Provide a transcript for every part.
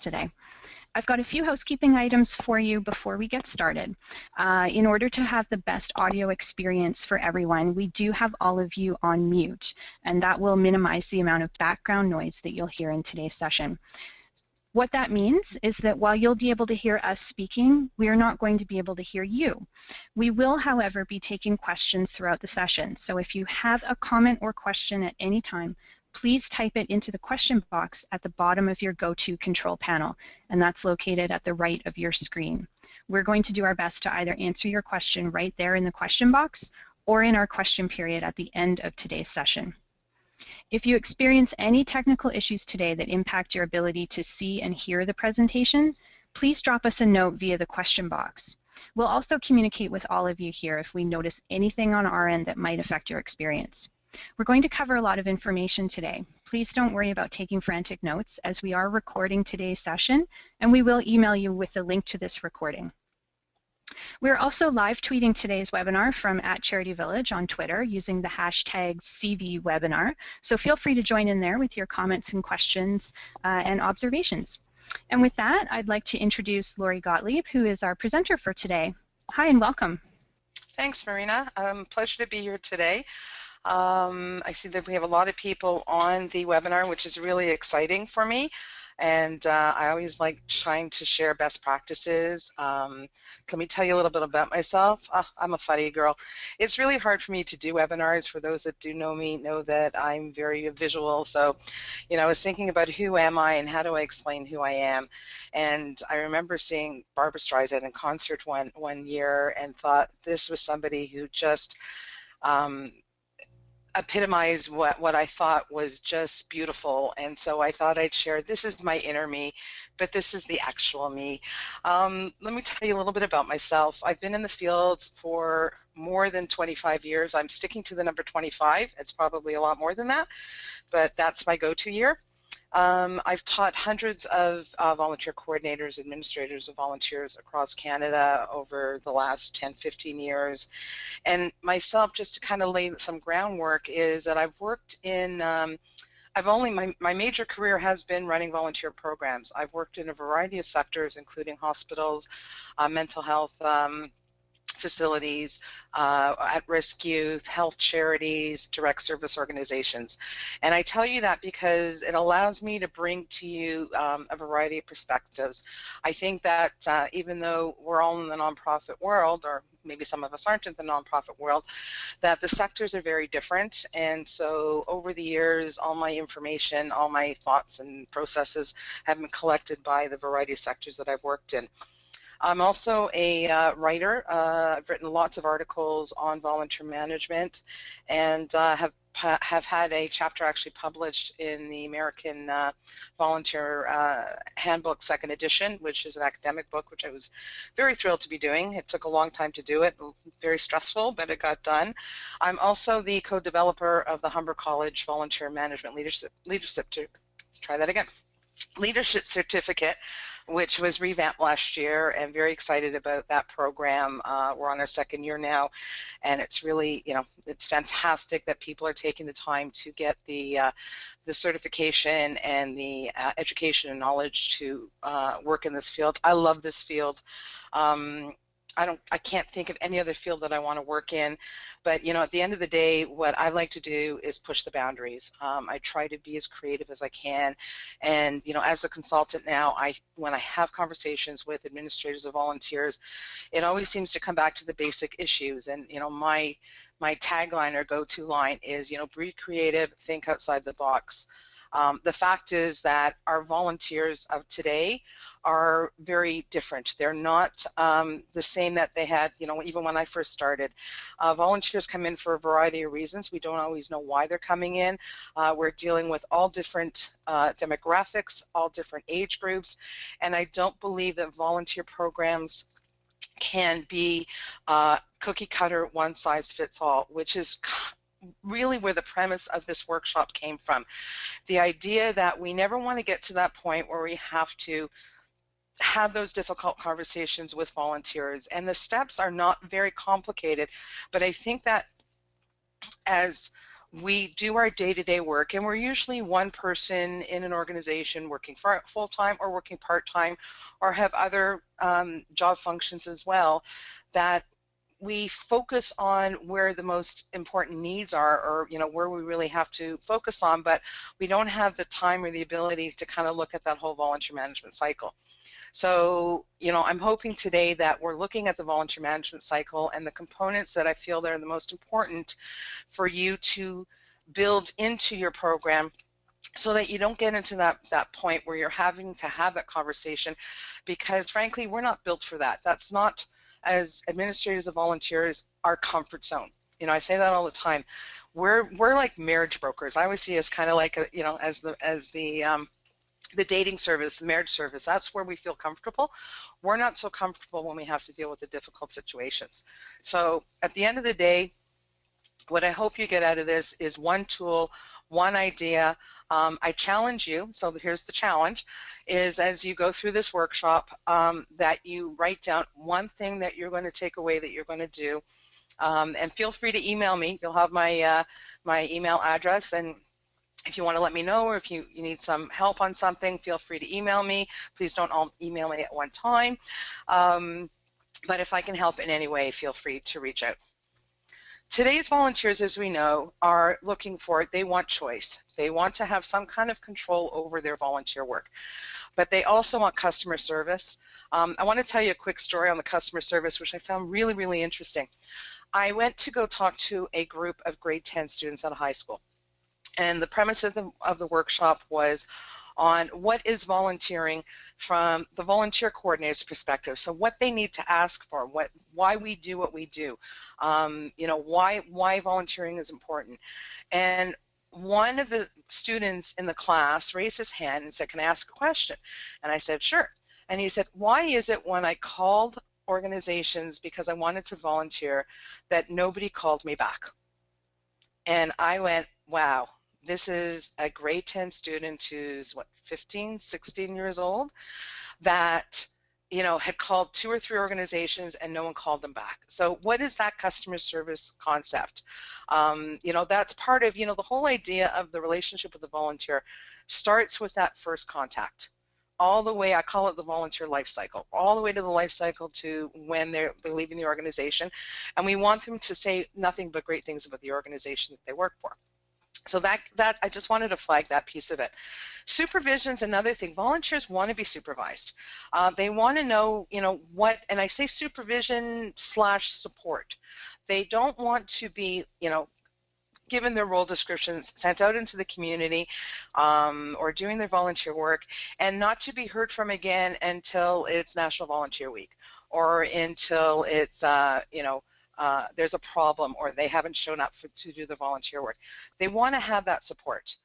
today. I've got a few housekeeping items for you before we get started. In order to have the best audio experience for everyone, we do have all of you on mute, and that will minimize the amount of background noise that you'll hear in today's session. What that means is that while you'll be able to hear us speaking, we are not going to be able to hear you. We will, however, be taking questions throughout the session. So if you have a comment or question at any time, please type it into the question box at the bottom of your GoTo control panel, and that's located at the right of your screen. We're going to do our best to either answer your question right there in the question box or in our question period at the end of today's session. If you experience any technical issues today that impact your ability to see and hear the presentation, please drop us a note via the question box. We'll also communicate with all of you here if we notice anything on our end that might affect your experience. We're going to cover a lot of information today. Please don't worry about taking frantic notes, as we are recording today's session, and we will email you with the link to this recording. We're also live tweeting today's webinar from @CharityVillage on Twitter using the hashtag #CVWebinar, so feel free to join in there with your comments and questions and observations. And with that, I'd like to introduce Lori Gotlieb, who is our presenter for today. Hi and welcome. Thanks, Marina. Pleasure to be here today. I see that we have a lot of people on the webinar, which is really exciting for me. And I always like trying to share best practices. Let me tell you a little bit about myself. I'm a funny girl. It's really hard for me to do webinars. For those that do know me, know that I'm very visual. So, I was thinking about who am I and how do I explain who I am. And I remember seeing Barbra Streisand in concert one year and thought this was somebody who just epitomize what I thought was just beautiful, and so I thought I'd share. This is my inner me, but this is the actual me. Let me tell you a little bit about myself. I've been in the field for more than 25 years. I'm sticking to the number 25. It's probably a lot more than that, but that's my go-to year. I've taught hundreds of volunteer coordinators, administrators of volunteers across Canada over the last 10, 15 years. And myself, just to kind of lay some groundwork, is that I've worked in, my major career has been running volunteer programs. I've worked in a variety of sectors, including hospitals, mental health facilities, at-risk youth, health charities, direct service organizations. And I tell you that because it allows me to bring to you a variety of perspectives. I think that even though we're all in the nonprofit world, or maybe some of us aren't in the nonprofit world, that the sectors are very different. And so over the years, all my information, all my thoughts and processes have been collected by the variety of sectors that I've worked in. I'm also a writer. I've written lots of articles on volunteer management, and have had a chapter actually published in the American Volunteer Handbook, 2nd edition, which is an academic book, which I was very thrilled to be doing. It took a long time to do it, very stressful, but it got done. I'm also the co-developer of the Humber College Volunteer Management Leadership Certificate, which was revamped last year, and very excited about that program. We're on our 2nd year now, and it's really, it's fantastic that people are taking the time to get the certification and the education and knowledge to work in this field. I love this field. I can't think of any other field that I want to work in, but at the end of the day, what I like to do is push the boundaries. I try to be as creative as I can, and as a consultant now, when I have conversations with administrators or volunteers, it always seems to come back to the basic issues. And my tagline or go-to line is be creative, think outside the box. The fact is that our volunteers of today are very different. They're not the same that they had, even when I first started. Volunteers come in for a variety of reasons. We don't always know why they're coming in. We're dealing with all different demographics, all different age groups, and I don't believe that volunteer programs can be cookie cutter, one size fits all, which is really where the premise of this workshop came from. The idea that we never want to get to that point where we have to have those difficult conversations with volunteers, and the steps are not very complicated, but I think that as We do our day-to-day work, and we're usually one person in an organization working full-time or working part-time, or have other job functions as well, that we focus on where the most important needs are, or where we really have to focus on, but we don't have the time or the ability to kind of look at that whole volunteer management cycle. So, I'm hoping today that we're looking at the volunteer management cycle and the components that I feel that are the most important for you to build into your program, so that you don't get into that point where you're having to have that conversation, because frankly, we're not built for that. That's not, as administrators of volunteers, our comfort zone. I say that all the time. We're like marriage brokers. I always see us kind of like as the dating service, the marriage service. That's where we feel comfortable. We're not so comfortable when we have to deal with the difficult situations. So at the end of the day, what I hope you get out of this is one tool, one idea. I challenge you, so here's the challenge, is as you go through this workshop, that you write down one thing that you're going to take away that you're going to do, and feel free to email me. You'll have my email address, and if you want to let me know, or if you need some help on something, feel free to email me. Please don't all email me at one time, but if I can help in any way, feel free to reach out. Today's volunteers, as we know, are looking for, they want choice. They want to have some kind of control over their volunteer work, but they also want customer service. I want to tell you a quick story on the customer service, which I found really, really interesting. I went to go talk to a group of grade 10 students at a high school, and the premise of the workshop was on what is volunteering from the volunteer coordinator's perspective. So what they need to ask for, why we do what we do, why volunteering is important. And one of the students in the class raised his hand and said, "Can I ask a question?" And I said, "Sure." And he said, "Why is it when I called organizations because I wanted to volunteer that nobody called me back?" And I went, wow. This is a grade 10 student who's 15, 16 years old, that had called 2 or 3 organizations and no one called them back. So what is that customer service concept? That's part of the whole idea of the relationship with the volunteer starts with that first contact, all the way, I call it the volunteer life cycle, all the way to the life cycle to when they're leaving the organization, and we want them to say nothing but great things about the organization that they work for. So that I just wanted to flag that piece of it. Supervision is another thing. Volunteers want to be supervised. They want to know, what, and I say supervision / support. They don't want to be, given their role descriptions, sent out into the community, or doing their volunteer work, and not to be heard from again until it's National Volunteer Week, or until it's, there's a problem, or they haven't shown up to do the volunteer work. They want to have that support.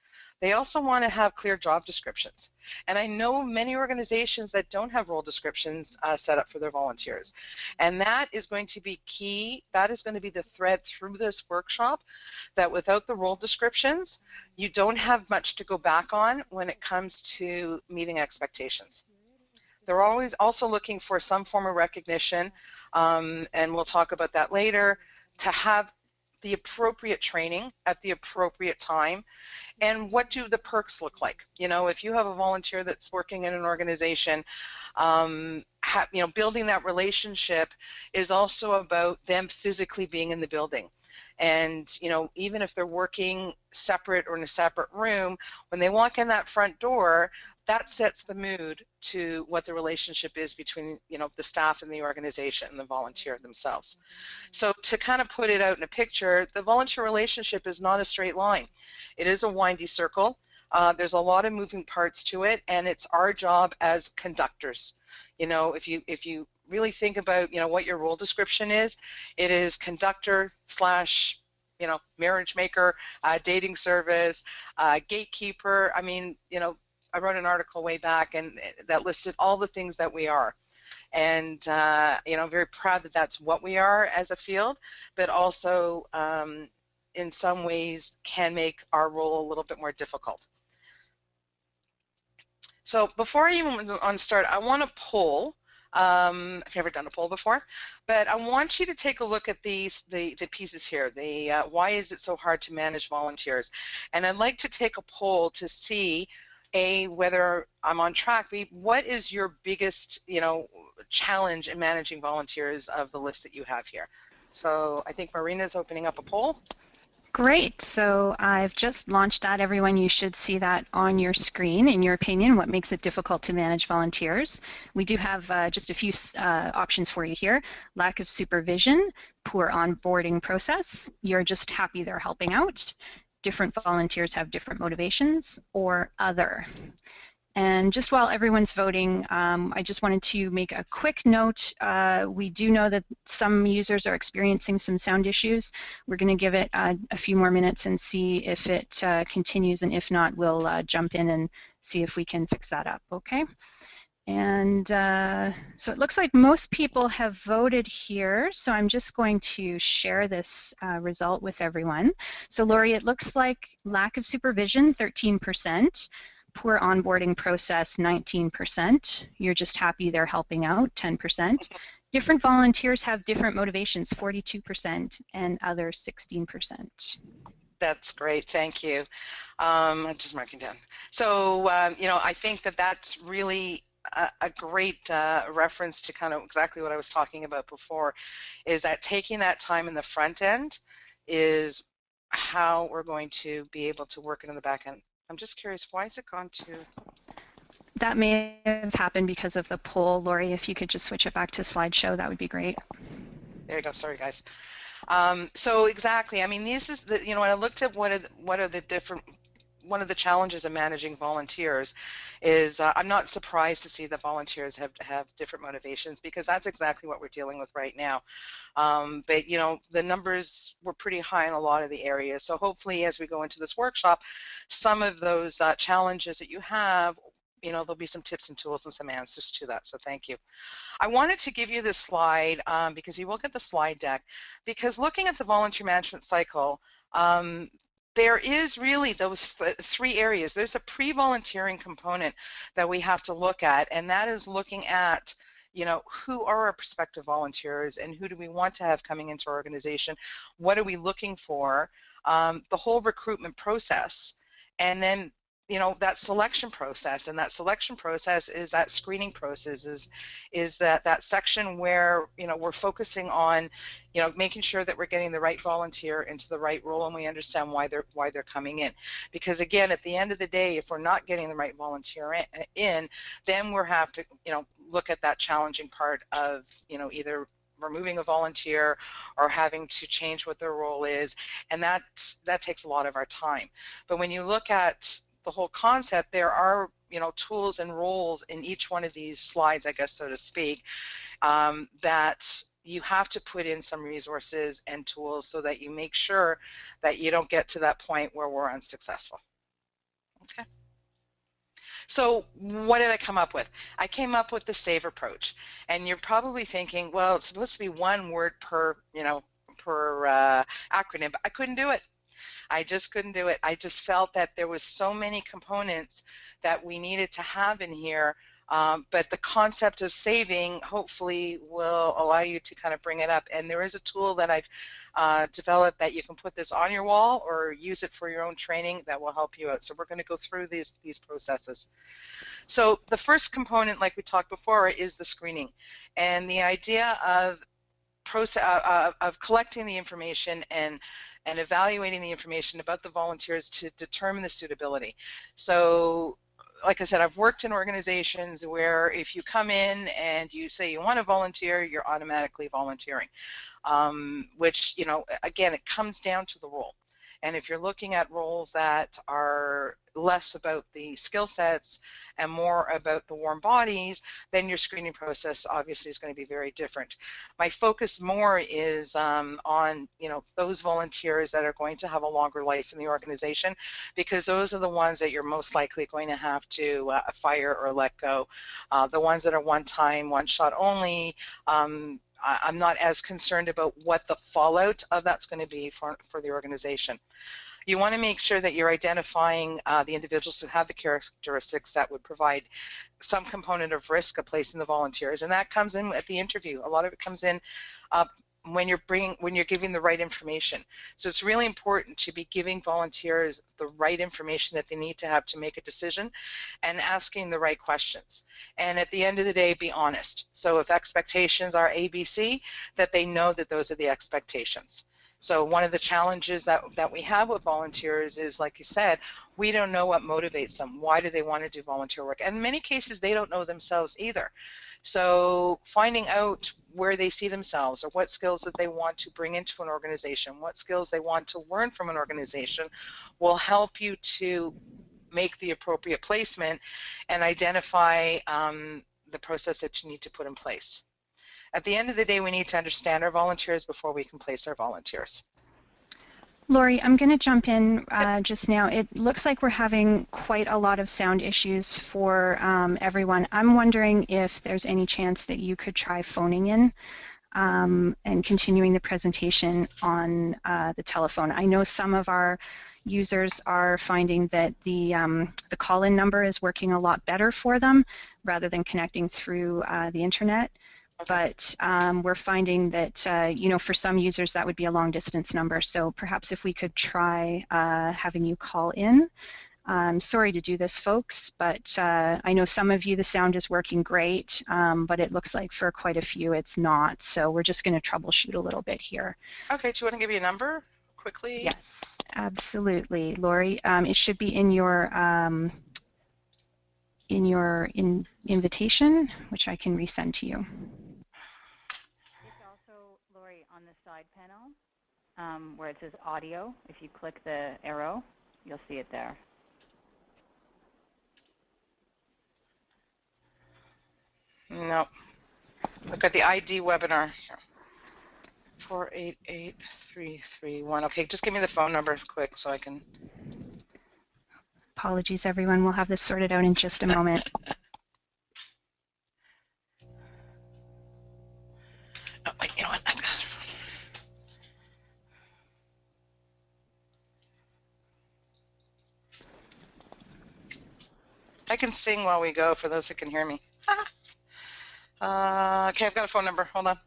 They also want to have clear job descriptions. And I know many organizations that don't have role descriptions set up for their volunteers. And that is going to be key. That is going to be the thread through this workshop, that without the role descriptions, you don't have much to go back on when it comes to meeting expectations. They're always also looking for some form of recognition, and we'll talk about that later, to have the appropriate training at the appropriate time. And what do the perks look like? If you have a volunteer that's working in an organization, building that relationship is also about them physically being in the building. And, even if they're working separate or in a separate room, when they walk in that front door, that sets the mood to what the relationship is between, the staff and the organization and the volunteer themselves. So to kind of put it out in a picture, the volunteer relationship is not a straight line. It is a windy circle. There's a lot of moving parts to it, and it's our job as conductors. If you really think about, what your role description is, it is conductor / marriage maker, dating service, gatekeeper. I mean, I wrote an article way back and that listed all the things that we are. And, I'm very proud that that's what we are as a field, but also in some ways can make our role a little bit more difficult. So before I even start, I want to poll I've never done a poll before, but I want you to take a look at the pieces here. Why is it so hard to manage volunteers? And I'd like to take a poll to see whether I'm on track. B, what is your biggest, challenge in managing volunteers of the list that you have here? So I think Marina is opening up a poll. Great. So I've just launched that. Everyone, you should see that on your screen. In your opinion, what makes it difficult to manage volunteers? We do have just a few options for you here. Lack of supervision, poor onboarding process, you're just happy they're helping out, different volunteers have different motivations, or other. And just while everyone's voting, I just wanted to make a quick note. We do know that some users are experiencing some sound issues. We're going to give it a few more minutes and see if it continues, and if not, we'll jump in and see if we can fix that up, okay? And so it looks like most people have voted here, so I'm just going to share this result with everyone. So Lori, it looks like lack of supervision, 13%. Poor onboarding process, 19%. You're just happy they're helping out, 10%. Different volunteers have different motivations, 42%, and others, 16%. That's great, thank you. I'm just marking down. So, I think that that's really a great reference to kind of exactly what I was talking about before, is that taking that time in the front end is how we're going to be able to work it in the back end. I'm just curious, why has it gone to? That may have happened because of the poll. Lori, if you could just switch it back to slideshow, that would be great. There you go, sorry guys. So exactly, I mean, this is the, when I looked at one of the challenges of managing volunteers is I'm not surprised to see that volunteers have different motivations, because that's exactly what we're dealing with right now. But the numbers were pretty high in a lot of the areas. So hopefully as we go into this workshop, some of those challenges that you have, there'll be some tips and tools and some answers to that. So thank you. I wanted to give you this slide because you will get the slide deck, because looking at the volunteer management cycle, there is really those three areas. There's a pre-volunteering component that we have to look at, and that is looking at, who are our prospective volunteers and who do we want to have coming into our organization? What are we looking for? The whole recruitment process, and then that selection process, and that selection process is that screening process, is that section where we're focusing on making sure that we're getting the right volunteer into the right role, and we understand why they're coming in. Because again, at the end of the day, if we're not getting the right volunteer in, then we'll have to look at that challenging part of either removing a volunteer or having to change what their role is, and that takes a lot of our time. But when you look at the whole concept, there are tools and roles in each one of these slides, I guess, so to speak, that you have to put in some resources and tools so that you make sure that you don't get to that point where we're unsuccessful. Okay. So what did I come up with? I came up with the SAVE approach, and you're probably thinking, well, it's supposed to be one word per acronym, but I couldn't do it. I just couldn't do it. I just felt that there was so many components that we needed to have in here, but the concept of saving hopefully will allow you to kind of bring it up. And there is a tool that I've developed that you can put this on your wall or use it for your own training that will help you out. So we're going to go through these processes. So the first component, like we talked before, is the screening, and the idea of collecting the information and evaluating the information about the volunteers to determine the suitability. So like I said, I've worked in organizations where if you come in and you say you want to volunteer, you're automatically volunteering, which, again, it comes down to the role. And if you're looking at roles that are less about the skill sets and more about the warm bodies, then your screening process obviously is going to be very different. My focus more is on those volunteers that are going to have a longer life in the organization, because those are the ones that you're most likely going to have to fire or let go. The ones that are one time, one shot only, I'm not as concerned about what the fallout of that's going to be for the organization. You want to make sure that you're identifying the individuals who have the characteristics that would provide some component of risk of placing the volunteers, and that comes in at the interview. A lot of it comes in when you're giving the right information. So it's really important to be giving volunteers the right information that they need to have to make a decision, and asking the right questions. And at the end of the day, be honest. So if expectations are ABC, that they know that those are the expectations. So one of the challenges that we have with volunteers is, like you said, we don't know what motivates them. Why do they want to do volunteer work? And in many cases, they don't know themselves either. So finding out where they see themselves, or what skills that they want to bring into an organization, what skills they want to learn from an organization, will help you to make the appropriate placement and identify the process that you need to put in place. At the end of the day, we need to understand our volunteers before we can place our volunteers. Lori, I'm going to jump in just now. It looks like we're having quite a lot of sound issues for everyone. I'm wondering if there's any chance that you could try phoning in and continuing the presentation on the telephone. I know some of our users are finding that the call-in number is working a lot better for them rather than connecting through the internet. But we're finding that, you know, for some users that would be a long distance number. So perhaps if we could try having you call in. Sorry to do this, folks, but I know some of you the sound is working great, but it looks like for quite a few it's not. So we're just going to troubleshoot a little bit here. Okay, do you want to give you a number quickly? Yes, absolutely, Lori. It should be in your invitation, which I can resend to you. It's also, Lori, on the side panel where it says audio. If you click the arrow, you'll see it there. No. Look at the ID webinar here. 488331. Okay, just give me the phone number quick so I can. Apologies, everyone. We'll have this sorted out in just a moment. Oh, wait, you know what? I've got your phone. I can sing while we go for those who can hear me. Okay, I've got a phone number. Hold on.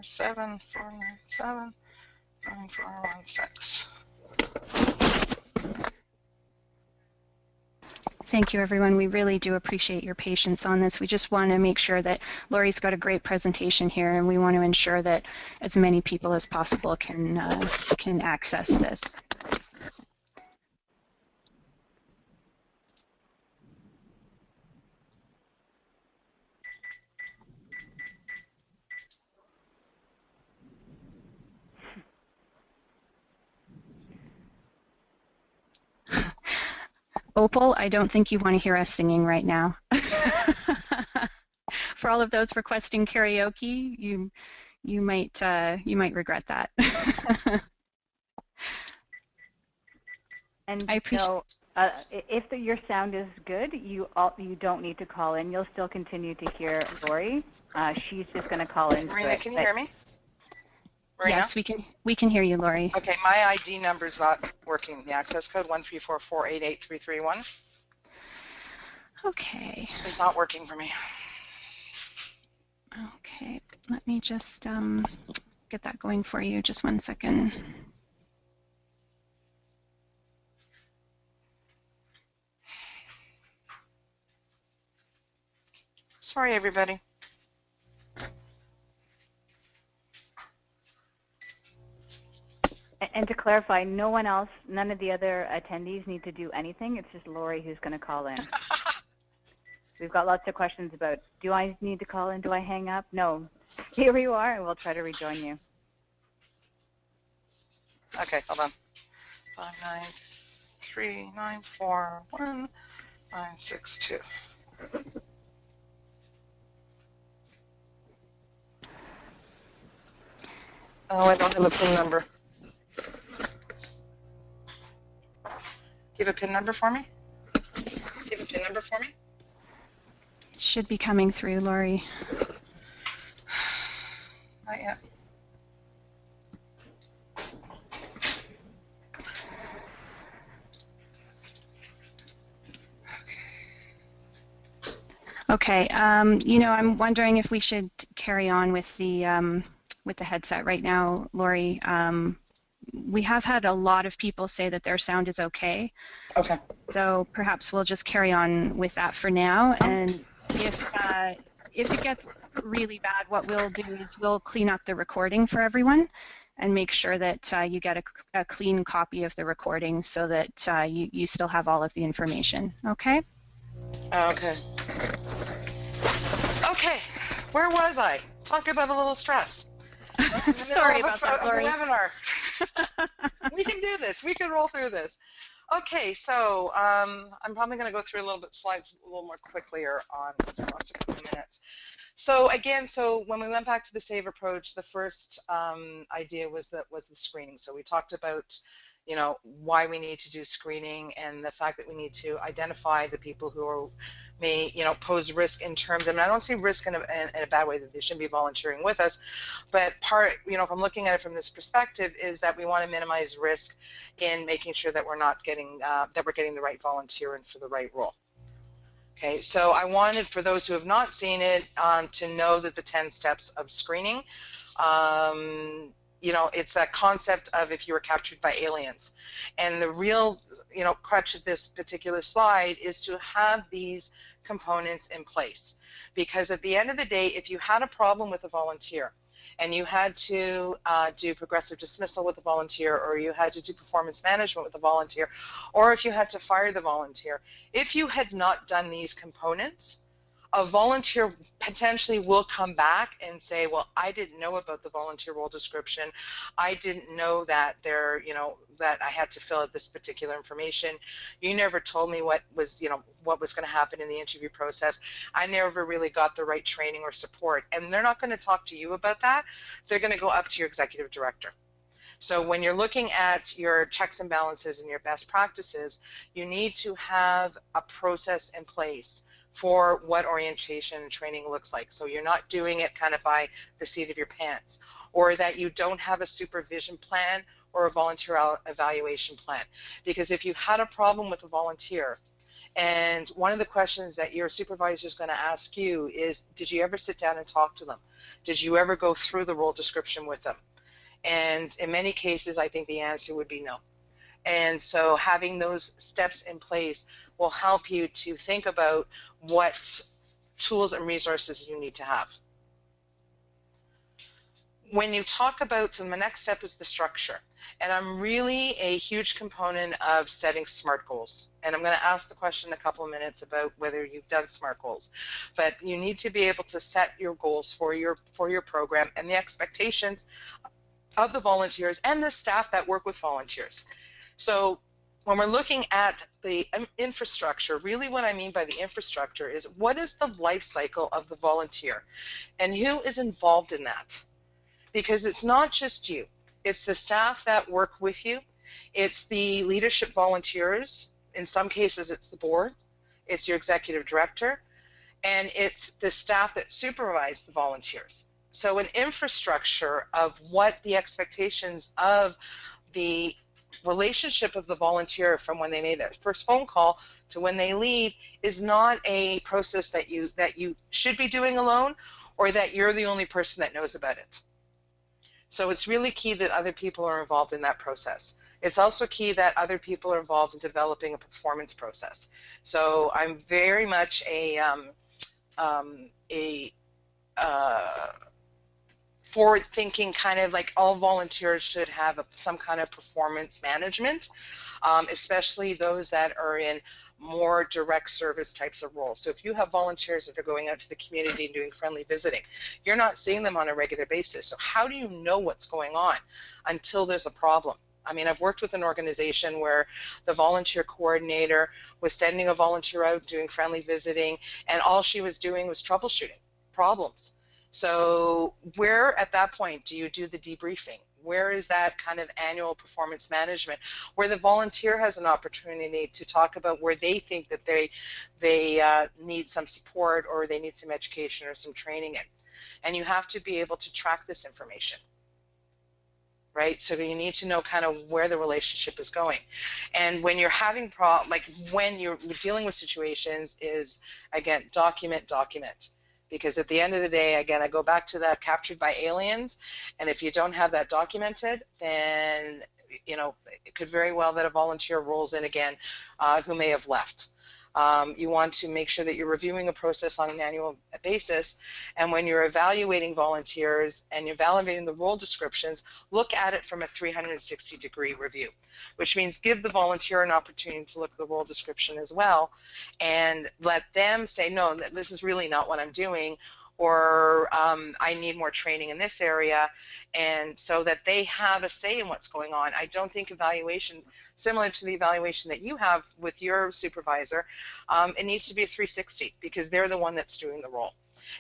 474979416. Thank you, everyone. We really do appreciate your patience on this. We just want to make sure that Lori's got a great presentation here, and we want to ensure that as many people as possible can access this. Opal, I don't think you want to hear us singing right now. For all of those requesting karaoke, you might regret that. And I appreciate. so, if your sound is good, you don't need to call in. You'll still continue to hear Lori. She's just going to call in. Marina, can you hear me? Marina? Yes, we can hear you, Lori. Okay, my ID number is not working. The access code 134488331. Okay. It's not working for me. Okay, let me just get that going for you. Just one second. Sorry, everybody. And to clarify, none of the other attendees need to do anything. It's just Lori who's going to call in. We've got lots of questions about, do I need to call in? Do I hang up? No. Here you are, and we'll try to rejoin you. Okay, hold on. 593941962. Oh, I don't have a PIN number. Do you have a PIN number for me? It should be coming through, Lori. Not yet. Okay, I'm wondering if we should carry on with the headset right now, Lori. We have had a lot of people say that their sound is okay. Okay. So perhaps we'll just carry on with that for now. And if it gets really bad, what we'll do is we'll clean up the recording for everyone and make sure that you get a clean copy of the recording so that you still have all of the information. Okay? Okay. Okay. Where was I? Talking about a little stress. Sorry about that, Lori. Webinar. We can do this. We can roll through this. Okay, so I'm probably going to go through a little bit slides a little more quickly or on because we lost a couple of minutes. So again, when we went back to the SAVE approach, the first idea was the screening. So we talked about, why we need to do screening and the fact that we need to identify the people who may, pose risk in terms. I don't see risk in a bad way that they shouldn't be volunteering with us, but if I'm looking at it from this perspective, is that we want to minimize risk in making sure that we're not getting getting the right volunteer in for the right role. Okay, so I wanted, for those who have not seen it, to know that the 10 steps of screening, it's that concept of if you were captured by aliens. And the real, crutch of this particular slide is to have these components in place. Because at the end of the day, if you had a problem with a volunteer, and you had to do progressive dismissal with a volunteer, or you had to do performance management with a volunteer, or if you had to fire the volunteer, if you had not done these components, a volunteer potentially will come back and say, well, I didn't know about the volunteer role description. I didn't know that that I had to fill out this particular information. You never told me what was going to happen in the interview process. I never really got the right training or support. And they're not going to talk to you about that. They're going to go up to your executive director. So when you're looking at your checks and balances and your best practices, you need to have a process in place for what orientation and training looks like. So you're not doing it kind of by the seat of your pants, or that you don't have a supervision plan or a volunteer evaluation plan. Because if you had a problem with a volunteer, and one of the questions that your supervisor is going to ask you is, did you ever sit down and talk to them? Did you ever go through the role description with them? And in many cases, I think the answer would be no. And so having those steps in place will help you to think about what tools and resources you need to have. When you talk about, so the next step is the structure. And I'm really a huge component of setting SMART goals. And I'm going to ask the question in a couple of minutes about whether you've done SMART goals. But you need to be able to set your goals for your program and the expectations of the volunteers and the staff that work with volunteers. So when we're looking at the infrastructure, really what I mean by the infrastructure is, what is the life cycle of the volunteer and who is involved in that? Because it's not just you. It's the staff that work with you. It's the leadership volunteers. In some cases, it's the board. It's your executive director. And it's the staff that supervise the volunteers. So an infrastructure of what the expectations of the relationship of the volunteer from when they made that first phone call to when they leave is not a process that you should be doing alone, or that you're the only person that knows about it. So it's really key that other people are involved in that process. It's also key that other people are involved in developing a performance process. So I'm very much a forward-thinking, kind of like all volunteers should have some kind of performance management, especially those that are in more direct service types of roles. So if you have volunteers that are going out to the community and doing friendly visiting, you're not seeing them on a regular basis. So how do you know what's going on until there's a problem? I mean, I've worked with an organization where the volunteer coordinator was sending a volunteer out doing friendly visiting, and all she was doing was troubleshooting problems. So where at that point do you do the debriefing? Where is that kind of annual performance management where the volunteer has an opportunity to talk about where they think that they need some support, or they need some education or some training in? And you have to be able to track this information. right? So you need to know kind of where the relationship is going. And when you're having when you're dealing with situations is, again, document. Because at the end of the day, again, I go back to that captured by aliens. And if you don't have that documented, then, it could very well that a volunteer rolls in again who may have left. You want to make sure that you're reviewing a process on an annual basis, and when you're evaluating volunteers and you're evaluating the role descriptions, look at it from a 360-degree review, which means give the volunteer an opportunity to look at the role description as well and let them say, no, this is really not what I'm doing, or I need more training in this area, and so that they have a say in what's going on. I don't think evaluation, similar to the evaluation that you have with your supervisor, it needs to be a 360 because they're the one that's doing the role.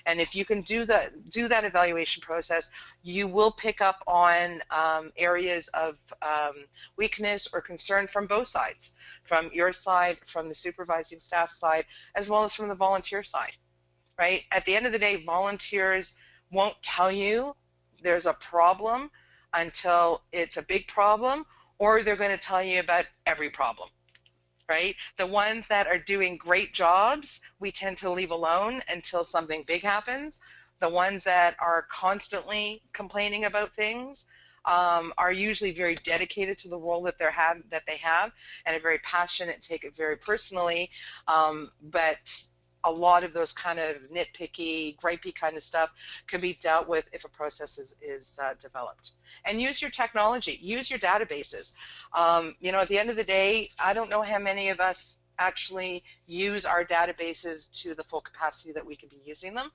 And if you can do that evaluation process, you will pick up on areas of weakness or concern from both sides, from your side, from the supervising staff side, as well as from the volunteer side. Right? At the end of the day, volunteers won't tell you there's a problem until it's a big problem, or they're going to tell you about every problem, right? The ones that are doing great jobs, we tend to leave alone until something big happens. The ones that are constantly complaining about things are usually very dedicated to the role that they have and are very passionate, take it very personally, but a lot of those kind of nitpicky, gripey kind of stuff can be dealt with if a process is developed. And use your technology, use your databases. At the end of the day, I don't know how many of us actually use our databases to the full capacity that we could be using them.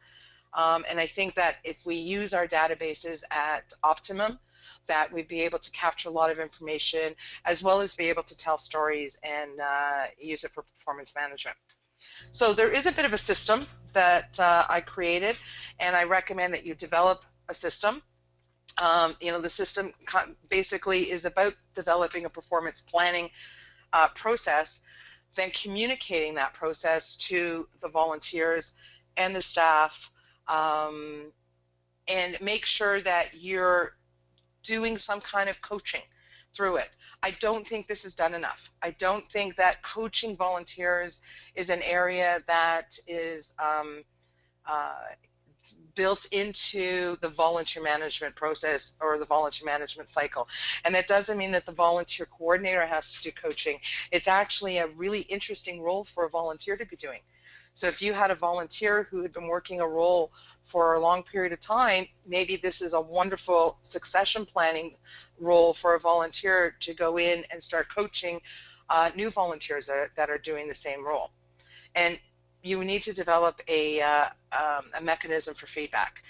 And I think that if we use our databases at optimum, that we'd be able to capture a lot of information as well as be able to tell stories and use it for performance management. So there is a bit of a system that I created, and I recommend that you develop a system. The system basically is about developing a performance planning process, then communicating that process to the volunteers and the staff, and make sure that you're doing some kind of coaching through it. I don't think this is done enough. I don't think that coaching volunteers is an area that is built into the volunteer management process or the volunteer management cycle. And that doesn't mean that the volunteer coordinator has to do coaching. It's actually a really interesting role for a volunteer to be doing. So if you had a volunteer who had been working a role for a long period of time, maybe this is a wonderful succession planning role for a volunteer to go in and start coaching new volunteers that are doing the same role. And you need to develop a mechanism for feedback.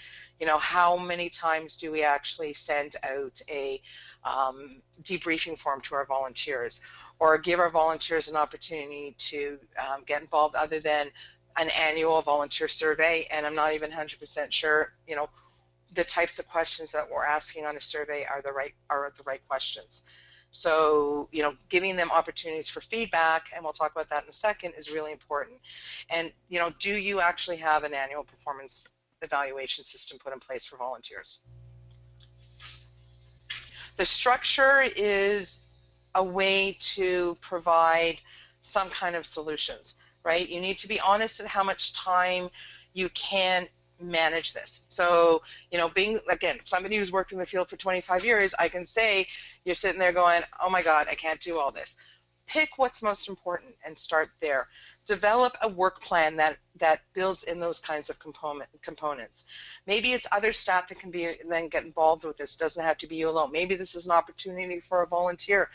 How many times do we actually send out a debriefing form to our volunteers, or give our volunteers an opportunity to get involved other than an annual volunteer survey? And I'm not even 100% sure, the types of questions that we're asking on a survey are the right questions. So, giving them opportunities for feedback, and we'll talk about that in a second, is really important. And, do you actually have an annual performance evaluation system put in place for volunteers? The structure is a way to provide some kind of solutions, right? You need to be honest at how much time you can manage this. So, being, again, somebody who's worked in the field for 25 years, I can say you're sitting there going, oh my God, I can't do all this. Pick what's most important and start there. Develop a work plan that builds in those kinds of components. Maybe it's other staff that can then get involved with this. It doesn't have to be you alone. Maybe this is an opportunity for a volunteer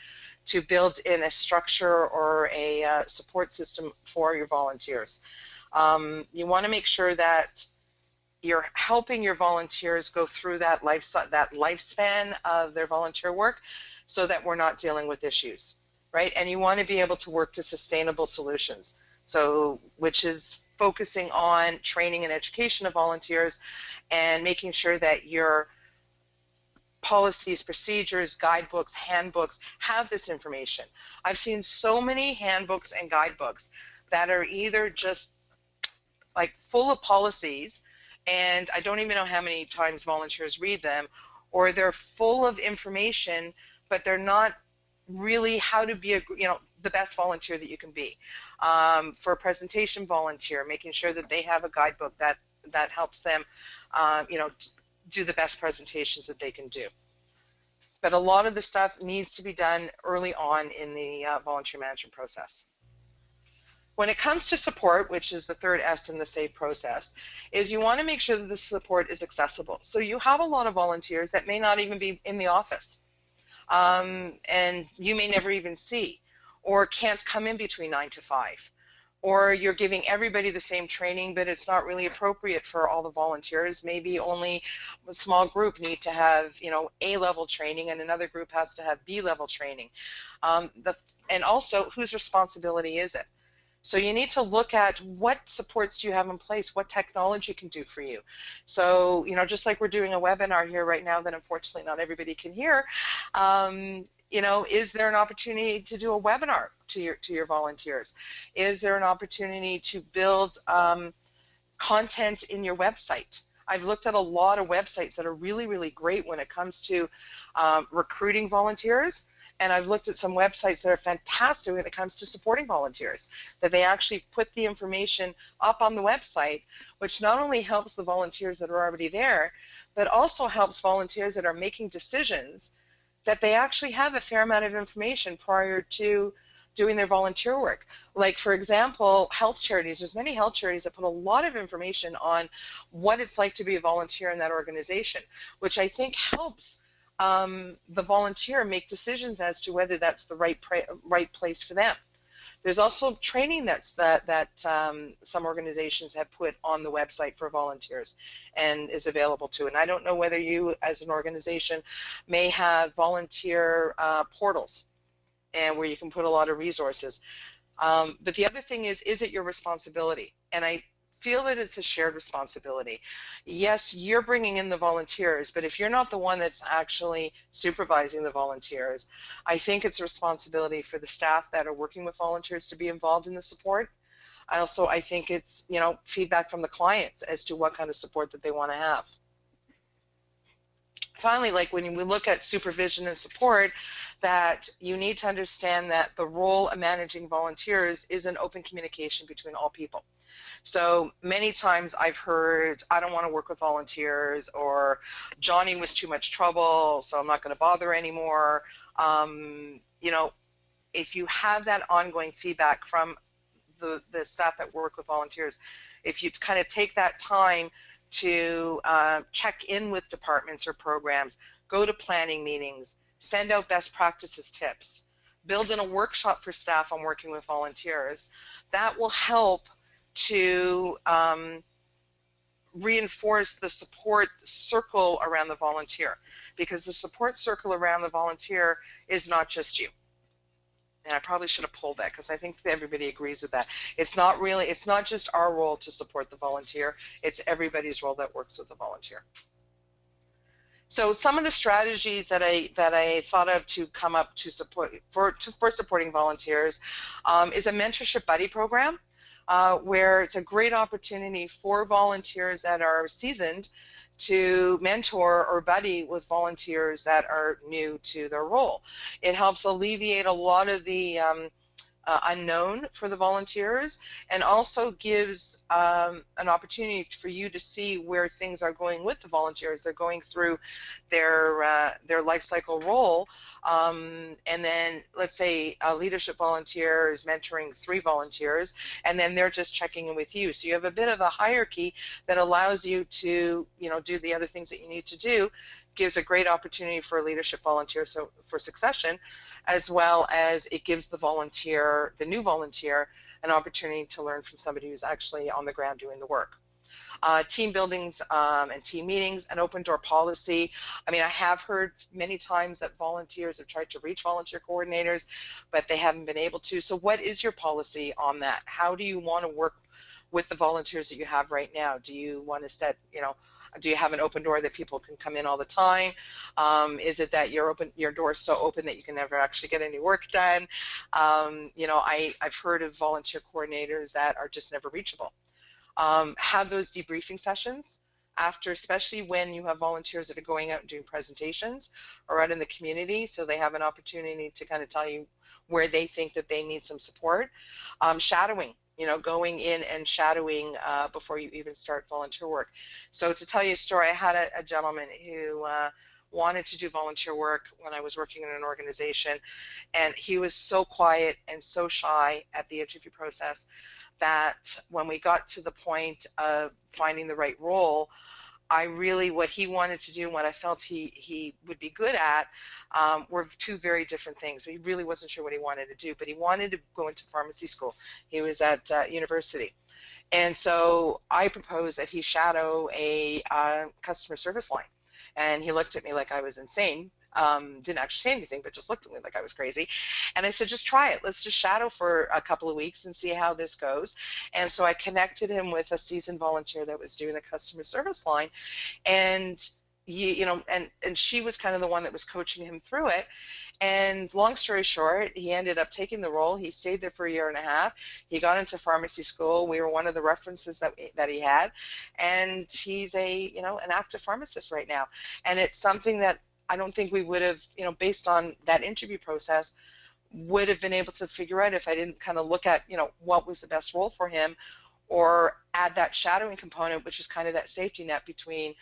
to build in a structure or a support system for your volunteers. You want to make sure that you're helping your volunteers go through that lifespan of their volunteer work so that we're not dealing with issues, right? And you want to be able to work to sustainable solutions, which is focusing on training and education of volunteers and making sure that your policies, procedures, guidebooks, handbooks have this information. I've seen so many handbooks and guidebooks that are either just like full of policies, and I don't even know how many times volunteers read them, or they're full of information, but they're not really how to be the best volunteer that you can be. For a presentation volunteer, making sure that they have a guidebook that helps them do the best presentations that they can do. But a lot of the stuff needs to be done early on in the volunteer management process. When it comes to support, which is the third S in the SAVE process, is you want to make sure that the support is accessible. So you have a lot of volunteers that may not even be in the office, and you may never even see, or can't come in between 9 to 5. Or you're giving everybody the same training, but it's not really appropriate for all the volunteers. Maybe only a small group need to have, A-level training, and another group has to have B-level training. And also, whose responsibility is it? So you need to look at what supports do you have in place, what technology can do for you. So, just like we're doing a webinar here right now that unfortunately not everybody can hear, is there an opportunity to do a webinar to your volunteers? Is there an opportunity to build content in your website? I've looked at a lot of websites that are really, really great when it comes to recruiting volunteers. And I've looked at some websites that are fantastic when it comes to supporting volunteers, that they actually put the information up on the website, which not only helps the volunteers that are already there, but also helps volunteers that are making decisions that they actually have a fair amount of information prior to doing their volunteer work. Like, for example, health charities. There's many health charities that put a lot of information on what it's like to be a volunteer in that organization, which I think helps the volunteer make decisions as to whether that's the right place for them. There's also training that some organizations have put on the website for volunteers and is available too. And I don't know whether you, as an organization, may have volunteer portals and where you can put a lot of resources. But the other thing is it your responsibility? And I feel that it's a shared responsibility. Yes, you're bringing in the volunteers, but if you're not the one that's actually supervising the volunteers, I think it's a responsibility for the staff that are working with volunteers to be involved in the support. I think it's, feedback from the clients as to what kind of support that they want to have. Finally, like when we look at supervision and support, that you need to understand that the role of managing volunteers is an open communication between all people. So many times I've heard, I don't want to work with volunteers, or Johnny was too much trouble, so I'm not going to bother anymore. If you have that ongoing feedback from the staff that work with volunteers, if you kind of take that time to check in with departments or programs, go to planning meetings, send out best practices tips, build in a workshop for staff on working with volunteers, that will help to reinforce the support circle around the volunteer, because the support circle around the volunteer is not just you. And I probably should have pulled that, because I think everybody agrees with that. It's not just our role to support the volunteer, it's everybody's role that works with the volunteer. So some of the strategies that I thought of to come up to support for supporting volunteers is a mentorship buddy program, where it's a great opportunity for volunteers that are seasoned to mentor or buddy with volunteers that are new to their role. It helps alleviate a lot of the unknown for the volunteers, and also gives an opportunity for you to see where things are going with the volunteers. They're going through their life cycle role, and then let's say a leadership volunteer is mentoring 3 volunteers, and then they're just checking in with you. So you have a bit of a hierarchy that allows you to do the other things that you need to do. Gives a great opportunity for a leadership volunteer, so for succession, as well as it gives the new volunteer, an opportunity to learn from somebody who's actually on the ground doing the work. Team buildings and team meetings, an open door policy. I mean, I have heard many times that volunteers have tried to reach volunteer coordinators, but they haven't been able to. So what is your policy on that? How do you want to work with the volunteers that you have right now? Do you want to set, do you have an open door that people can come in all the time? Is it that your door is so open that you can never actually get any work done? I've heard of volunteer coordinators that are just never reachable. Have those debriefing sessions. after, especially when you have volunteers that are going out and doing presentations or out in the community, so they have an opportunity to kind of tell you where they think that they need some support. Shadowing, going in and shadowing before you even start volunteer work. So to tell you a story, I had a gentleman who wanted to do volunteer work when I was working in an organization, and he was so quiet and so shy at the interview process that when we got to the point of finding the right role, what he wanted to do and what I felt he would be good at were two very different things. He really wasn't sure what he wanted to do, but he wanted to go into pharmacy school. He was at university. And so I proposed that he shadow a customer service line. And he looked at me like I was insane. Didn't actually say anything, but just looked at me like I was crazy. And I said, just try it. Let's just shadow for a couple of weeks and see how this goes. And so I connected him with a seasoned volunteer that was doing the customer service line. And and she was kind of the one that was coaching him through it. And long story short, he ended up taking the role. He stayed there for a year and a half. He got into pharmacy school. We were one of the references that he had, and he's an active pharmacist right now. And it's something that I don't think we would have, based on that interview process, would have been able to figure out if I didn't kind of look at, what was the best role for him, or add that shadowing component, which is kind of that safety net between,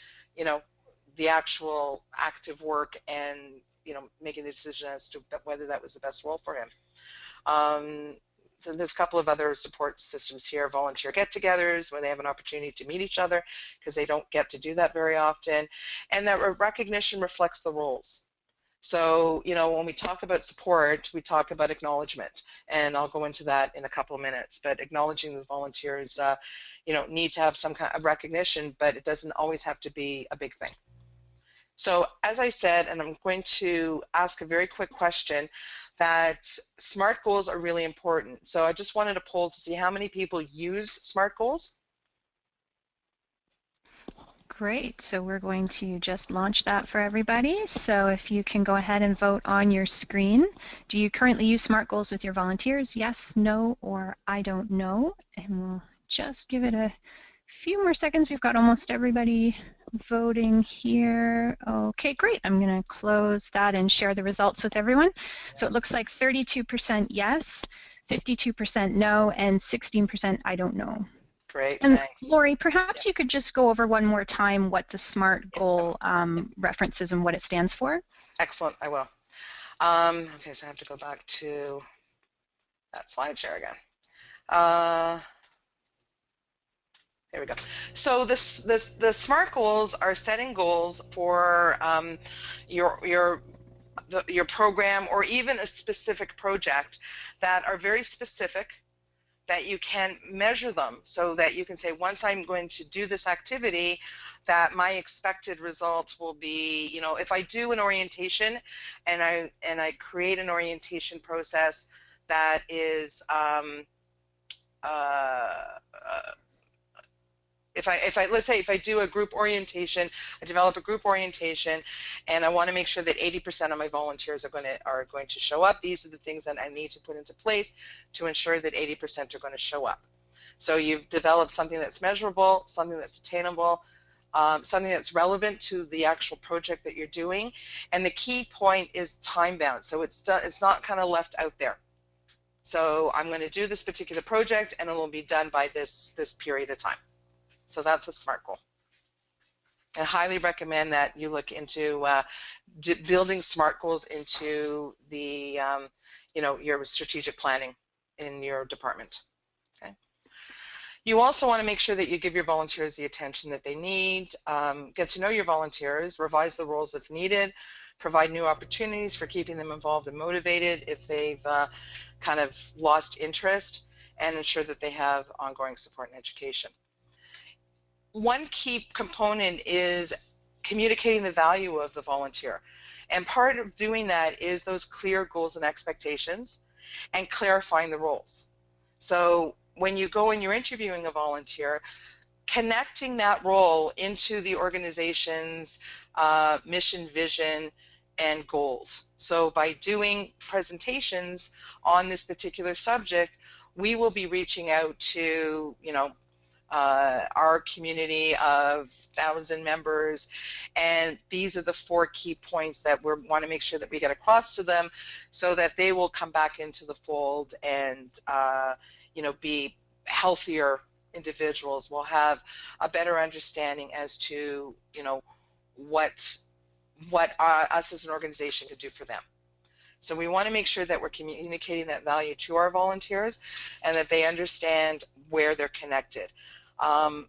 the actual active work and, making the decision as to whether that was the best role for him. So there's a couple of other support systems here, volunteer get-togethers where they have an opportunity to meet each other because they don't get to do that very often. And that recognition reflects the roles. So, when we talk about support, we talk about acknowledgement, and I'll go into that in a couple of minutes. But acknowledging the volunteers, need to have some kind of recognition, but it doesn't always have to be a big thing. So, as I said, and I'm going to ask a very quick question, that SMART goals are really important. So I just wanted a poll to see how many people use SMART goals. Great, so we're going to just launch that for everybody. So if you can go ahead and vote on your screen. Do you currently use SMART goals with your volunteers? Yes, no, or I don't know. And we'll just give it a few more seconds. We've got almost everybody voting here. Okay, great. I'm going to close that and share the results with everyone. So it looks like 32% yes, 52% no, and 16% I don't know. Great, and thanks. Lori, perhaps you could just go over one more time what the SMART goal references and what it stands for. Excellent, I will. Okay, so I have to go back to that slide share again. There we go. So the SMART goals are setting goals for your program or even a specific project that are very specific, that you can measure them so that you can say, once I'm going to do this activity, that my expected result will be, if I do an orientation and I create an orientation process that is let's say if I do a group orientation, I develop a group orientation, and I want to make sure that 80% of my volunteers are going to show up. These are the things that I need to put into place to ensure that 80% are going to show up. So you've developed something that's measurable, something that's attainable, something that's relevant to the actual project that you're doing, and the key point is time bound. So it's not kind of left out there. So I'm going to do this particular project, and it will be done by this period of time. So that's a SMART goal. I highly recommend that you look into building SMART goals into the, your strategic planning in your department. Okay. You also want to make sure that you give your volunteers the attention that they need, get to know your volunteers, revise the roles if needed, provide new opportunities for keeping them involved and motivated if they've kind of lost interest, and ensure that they have ongoing support and education. One key component is communicating the value of the volunteer. And part of doing that is those clear goals and expectations and clarifying the roles. So when you go and you're interviewing a volunteer, connecting that role into the organization's mission, vision, and goals. So by doing presentations on this particular subject, we will be reaching out to, our community of 1,000 members, and these are the 4 key points that we want to make sure that we get across to them so that they will come back into the fold and be healthier individuals. Will have a better understanding as to what us as an organization could do for them. So we want to make sure that we're communicating that value to our volunteers and that they understand where they're connected.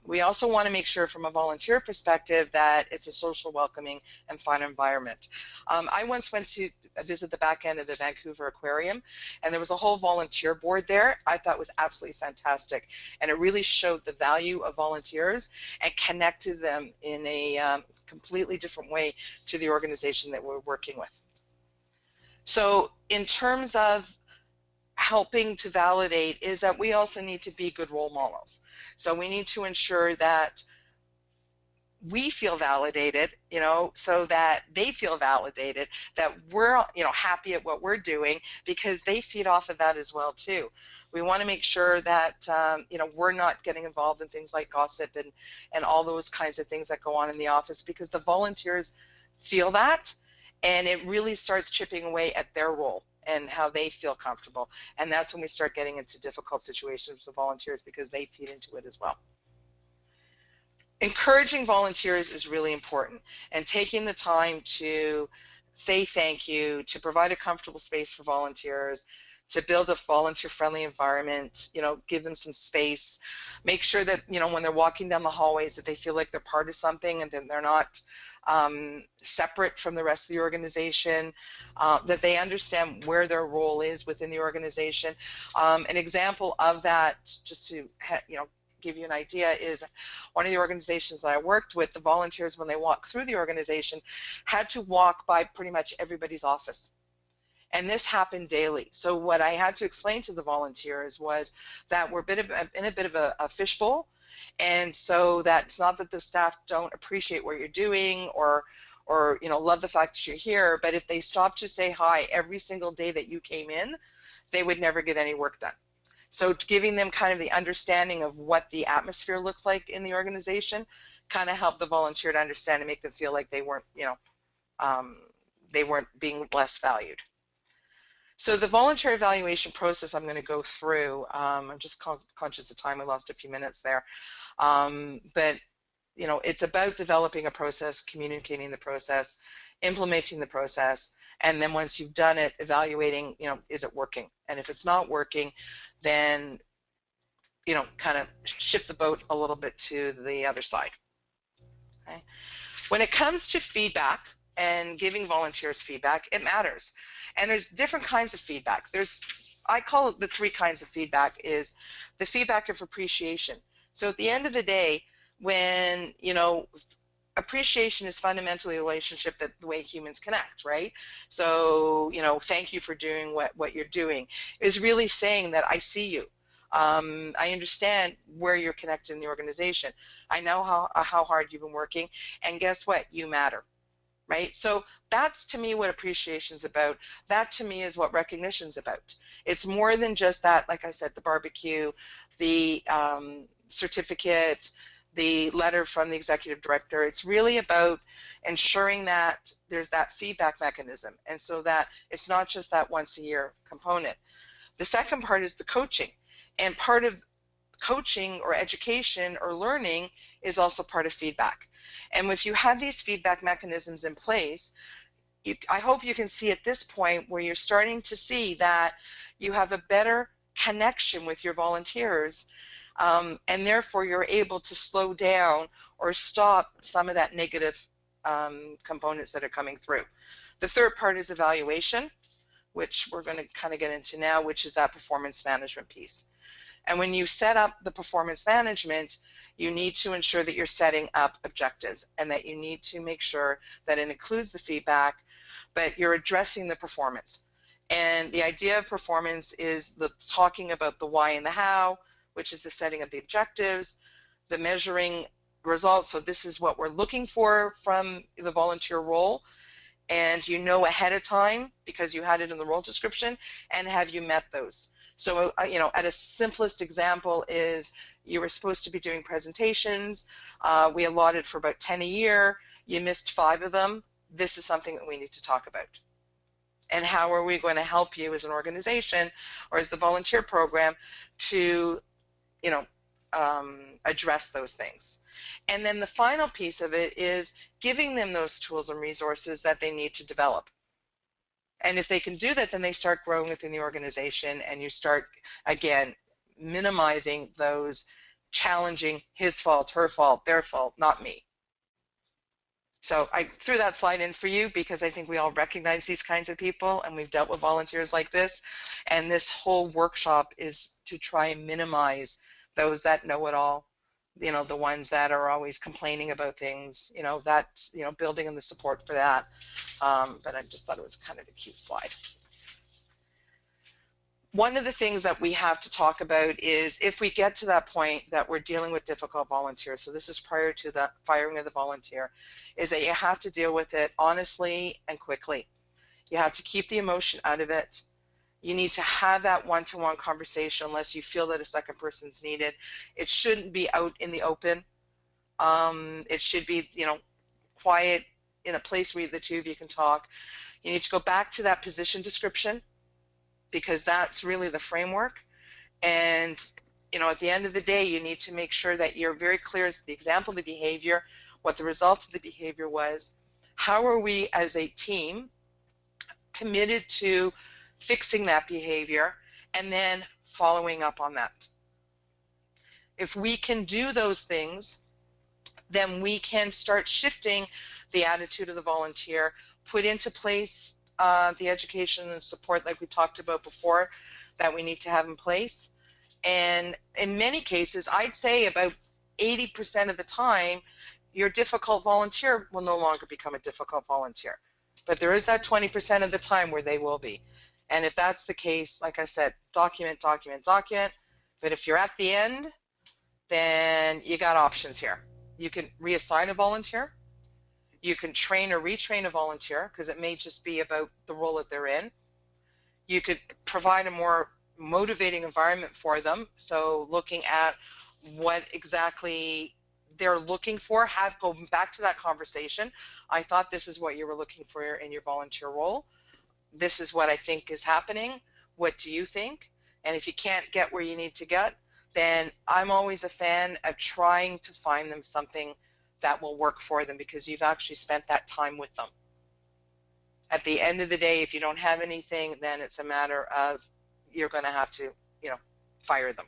We also want to make sure from a volunteer perspective that it's a social, welcoming, and fun environment. I once went to visit the back end of the Vancouver Aquarium, and there was a whole volunteer board there. I thought it was absolutely fantastic, and it really showed the value of volunteers and connected them in a completely different way to the organization that we're working with. So in terms of helping to validate is that we also need to be good role models. So we need to ensure that we feel validated, so that they feel validated, that we're, happy at what we're doing, because they feed off of that as well too. We want to make sure that, we're not getting involved in things like gossip and all those kinds of things that go on in the office, because the volunteers feel that, and it really starts chipping away at their role and how they feel comfortable. And that's when we start getting into difficult situations with volunteers, because they feed into it as well. Encouraging volunteers is really important, and taking the time to say thank you, to provide a comfortable space for volunteers, to build a volunteer-friendly environment, give them some space, make sure that, when they're walking down the hallways, that they feel like they're part of something and that they're not separate from the rest of the organization, that they understand where their role is within the organization. An example of that, just to give you an idea, is one of the organizations that I worked with. The volunteers, when they walk through the organization, had to walk by pretty much everybody's office. And this happened daily. So what I had to explain to the volunteers was that we're in a bit of a fishbowl, and so that's not that the staff don't appreciate what you're doing or love the fact that you're here, but if they stopped to say hi every single day that you came in, they would never get any work done. So giving them kind of the understanding of what the atmosphere looks like in the organization kind of helped the volunteer to understand and make them feel like they weren't, they weren't being less valued. So the voluntary evaluation process I'm going to go through, I'm just conscious of time, I lost a few minutes there, but it's about developing a process, communicating the process, implementing the process, and then once you've done it, evaluating, is it working? And if it's not working, then, kind of shift the boat a little bit to the other side. Okay? When it comes to feedback and giving volunteers feedback, it matters. And there's different kinds of feedback. I call it the 3 kinds of feedback. Is the feedback of appreciation. So at the end of the day, when, appreciation is fundamentally a relationship, that the way humans connect, right? So, thank you for doing what you're doing is really saying that I see you. I understand where you're connected in the organization. I know how hard you've been working, and guess what? You matter, right? So that's, to me, what appreciation is about. That, to me, is what recognition is about. It's more than just that, like I said, the barbecue, the certificate, the letter from the executive director. It's really about ensuring that there's that feedback mechanism, and so that it's not just that once a year component. The second part is the coaching, and part of coaching or education or learning is also part of feedback. And if you have these feedback mechanisms in place, I hope you can see at this point where you're starting to see that you have a better connection with your volunteers, and therefore you're able to slow down or stop some of that negative components that are coming through. The third part is evaluation, which we're going to kind of get into now, which is that performance management piece. And when you set up the performance management, you need to ensure that you're setting up objectives, and that you need to make sure that it includes the feedback, but you're addressing the performance. And the idea of performance is talking about the why and the how, which is the setting of the objectives, the measuring results. So this is what we're looking for from the volunteer role, and ahead of time because you had it in the role description, and have you met those? So, at a simplest example is, You were supposed to be doing presentations. We allotted for about 10 a year. You missed 5 of them. This is something that we need to talk about. And how are we going to help you as an organization or as the volunteer program to, you know, address those things. And then the final piece of it is giving them those tools and resources that they need to develop. And if they can do that, then they start growing within the organization, and you start, again, minimizing those challenging his fault, her fault, their fault, not me. So I threw that slide in for you because I think we all recognize these kinds of people, and we've dealt with volunteers like this. And this whole workshop is to try and minimize those that know it all, you know, the ones that are always complaining about things, you know, that's, you know, building in the support for that. But I just thought it was kind of a cute slide. One of the things that we have to talk about is if we get to that point that we're dealing with difficult volunteers, so this is prior to the firing of the volunteer, is that you have to deal with it honestly and quickly. You have to keep the emotion out of it. You need to have that one-to-one conversation unless you feel that a second person's needed. It shouldn't be out in the open. It should be, you know, quiet in a place where the two of you can talk. You need to go back to that position description, because that's really the framework. And, you know, at the end of the day, you need to make sure that you're very clear as the example of the behavior, what the result of the behavior was, how are we as a team committed to fixing that behavior, and then following up on that. If we can do those things, then we can start shifting the attitude of the volunteer, put into place the education and support like we talked about before that we need to have in place. And in many cases, I'd say about 80% of the time, your difficult volunteer will no longer become a difficult volunteer. But there is that 20% of the time where they will be. And if that's the case, like I said, document, document, document. But if you're at the end, then you got options here. You can reassign a volunteer. You can train or retrain a volunteer, because it may just be about the role that they're in. You could provide a more motivating environment for them. So looking at what exactly they're looking for, go back to that conversation. I thought this is what you were looking for in your volunteer role. This is what I think is happening. What do you think? And if you can't get where you need to get, then I'm always a fan of trying to find them something that will work for them, because you've actually spent that time with them. At the end of the day, if you don't have anything, then it's a matter of you're going to have to, you know, fire them.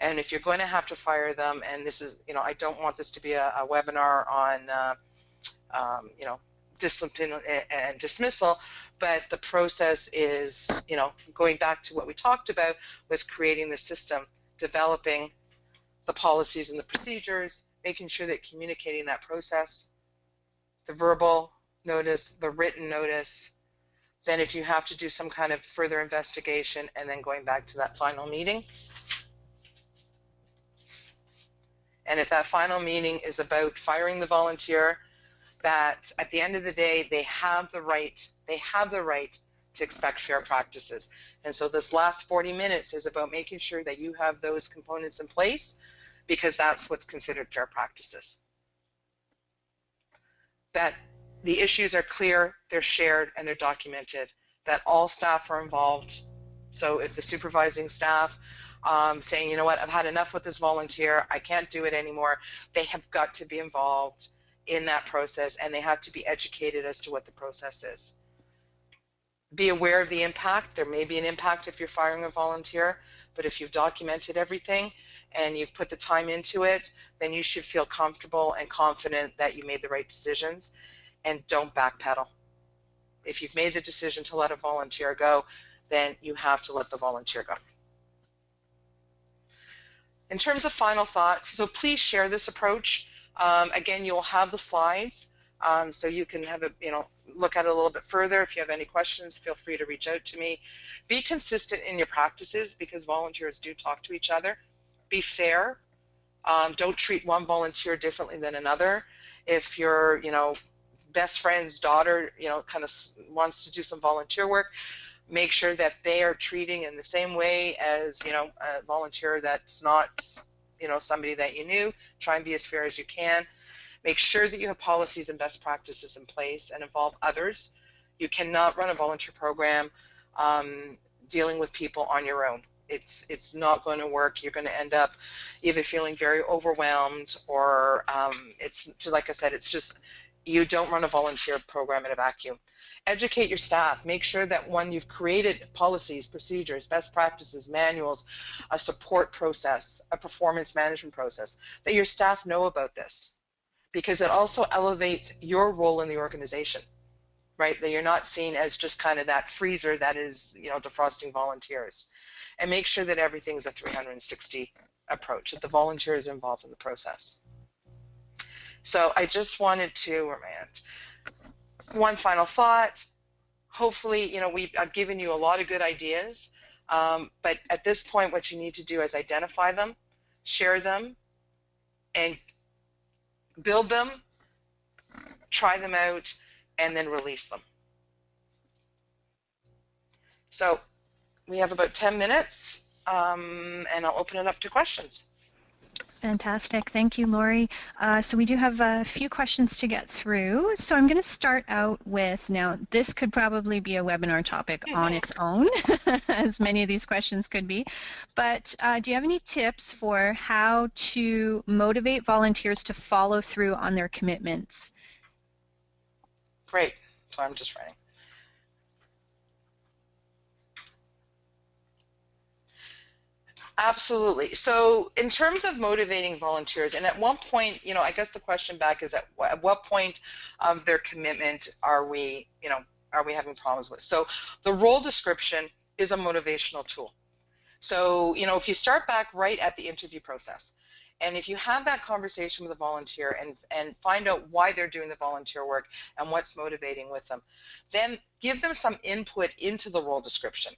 And if you're going to have to fire them, and this is, you know, I don't want this to be a webinar on, you know, discipline and dismissal, but the process is, you know, going back to what we talked about, was creating the system, developing the policies and the procedures, making sure that communicating that process, the verbal notice, the written notice, then if you have to do some kind of further investigation, and then going back to that final meeting. And if that final meeting is about firing the volunteer, that at the end of the day, they have the right to expect fair practices. And so this last 40 minutes is about making sure that you have those components in place, because that's what's considered fair practices. That the issues are clear, they're shared, and they're documented, that all staff are involved. So if the supervising staff saying, you know what, I've had enough with this volunteer, I can't do it anymore, they have got to be involved in that process, and they have to be educated as to what the process is. Be aware of the impact. There may be an impact if you're firing a volunteer, but if you've documented everything and you've put the time into it, then you should feel comfortable and confident that you made the right decisions, and don't backpedal. If you've made the decision to let a volunteer go, then you have to let the volunteer go. In terms of final thoughts, so please share this approach. Again, you'll have the slides, so you can have a, you know, look at it a little bit further. If you have any questions, feel free to reach out to me. Be consistent in your practices, because volunteers do talk to each other. Be fair. Don't treat one volunteer differently than another. If your, you know, best friend's daughter, you know, kind of wants to do some volunteer work, make sure that they are treating in the same way as, you know, a volunteer that's not somebody that you knew. Try and be as fair as you can. Make sure that you have policies and best practices in place and involve others. You cannot run a volunteer program dealing with people on your own. It's not going to work. You're going to end up either feeling very overwhelmed or like I said, it's just, you don't run a volunteer program in a vacuum. Educate your staff. Make sure that when you've created policies, procedures, best practices, manuals, a support process, a performance management process, that your staff know about this, because it also elevates your role in the organization, right? That you're not seen as just kind of that freezer that is, defrosting volunteers. And make sure that everything's a 360 approach, that the volunteers are involved in the process. So I just wanted to, one final thought. Hopefully, I've given you a lot of good ideas, but at this point, what you need to do is identify them, share them, and build them, try them out, and then release them. So we have about 10 minutes, and I'll open it up to questions. Fantastic. Thank you, Lori. So we do have a few questions to get through. So I'm going to start out with, now this could probably be a webinar topic on its own, as many of these questions could be, but do you have any tips for how to motivate volunteers to follow through on their commitments? Great. So I'm just writing. Absolutely. So in terms of motivating volunteers, and at one point, I guess the question back is at what point of their commitment are we having problems with? So the role description is a motivational tool. So, if you start back right at the interview process, and if you have that conversation with a volunteer and find out why they're doing the volunteer work and what's motivating with them, then give them some input into the role description.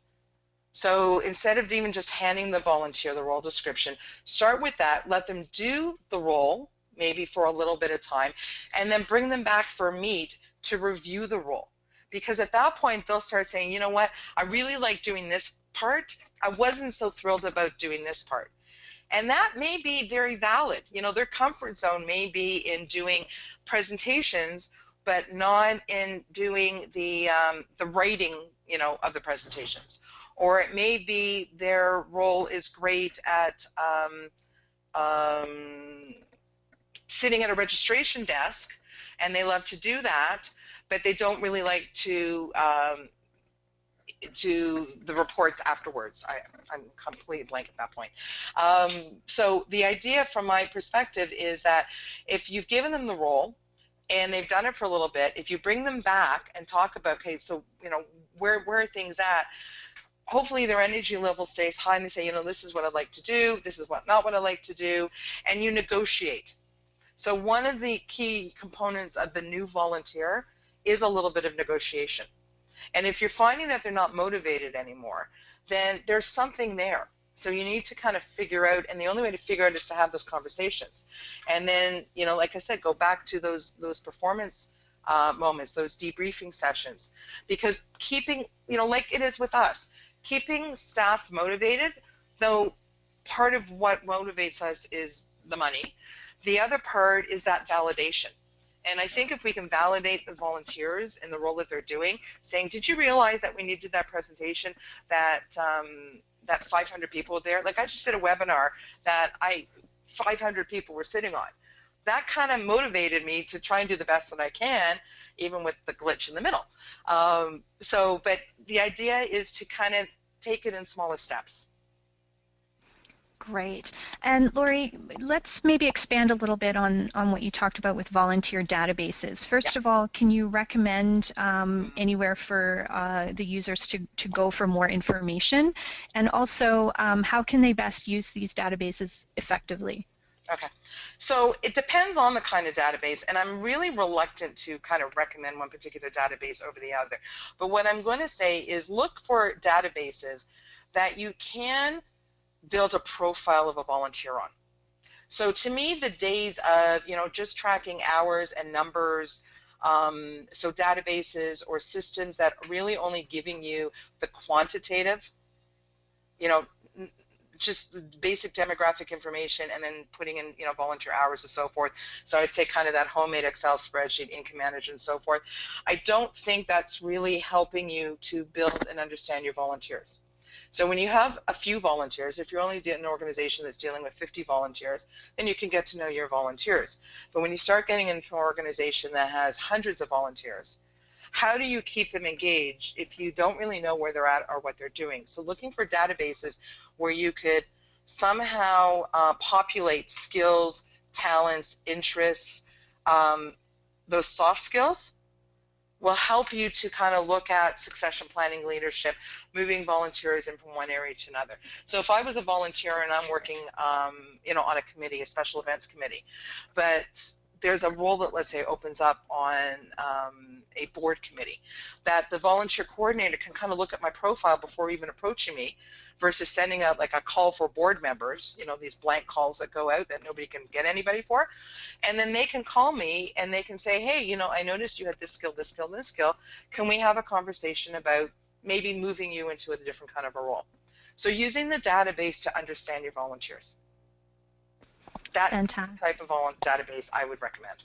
So instead of even just handing the volunteer the role description, start with that, let them do the role, maybe for a little bit of time, and then bring them back for a meet to review the role. Because at that point, they'll start saying, you know what, I really like doing this part. I wasn't so thrilled about doing this part. And that may be very valid. Their comfort zone may be in doing presentations, but not in doing the writing, of the presentations. Or it may be their role is great at sitting at a registration desk, and they love to do that, but they don't really like to do the reports afterwards. I'm completely blank at that point. So the idea from my perspective is that if you've given them the role and they've done it for a little bit, if you bring them back and talk about, okay, so where are things at, hopefully their energy level stays high and they say, this is what I'd like to do, this is not what I like to do, and you negotiate. So one of the key components of the new volunteer is a little bit of negotiation. And if you're finding that they're not motivated anymore, then there's something there. So you need to kind of figure out, and the only way to figure out is to have those conversations. And then, like I said, go back to those performance moments, those debriefing sessions, because keeping, like it is with us, keeping staff motivated, though part of what motivates us is the money, the other part is that validation. And I think if we can validate the volunteers in the role that they're doing, saying, did you realize that when you did that presentation that that 500 people were there? Like I just did a webinar that 500 people were sitting on. That kind of motivated me to try and do the best that I can, even with the glitch in the middle. But the idea is to kind of take it in smaller steps. Great. And Lori, let's maybe expand a little bit on what you talked about with volunteer databases. First of all, can you recommend anywhere for the users to go for more information? And also, how can they best use these databases effectively? Okay, so it depends on the kind of database, and I'm really reluctant to kind of recommend one particular database over the other. But what I'm going to say is look for databases that you can build a profile of a volunteer on. So to me, the days of, just tracking hours and numbers, so databases or systems that are really only giving you the quantitative, just the basic demographic information and then putting in, volunteer hours and so forth. So I'd say kind of that homemade Excel spreadsheet, income manager and so forth. I don't think that's really helping you to build and understand your volunteers. So when you have a few volunteers, if you're only in an organization that's dealing with 50 volunteers, then you can get to know your volunteers. But when you start getting into an organization that has hundreds of volunteers, how do you keep them engaged if you don't really know where they're at or what they're doing? So looking for databases where you could somehow populate skills, talents, interests, those soft skills will help you to kind of look at succession planning, leadership, moving volunteers in from one area to another. So if I was a volunteer and I'm working, on a committee, a special events committee, but there's a role that, let's say, opens up on a board committee, that the volunteer coordinator can kind of look at my profile before even approaching me versus sending out like a call for board members, these blank calls that go out that nobody can get anybody for. And then they can call me and they can say, hey, I noticed you had this skill, this skill, this skill. Can we have a conversation about maybe moving you into a different kind of a role? So using the database to understand your volunteers. That type of database I would recommend.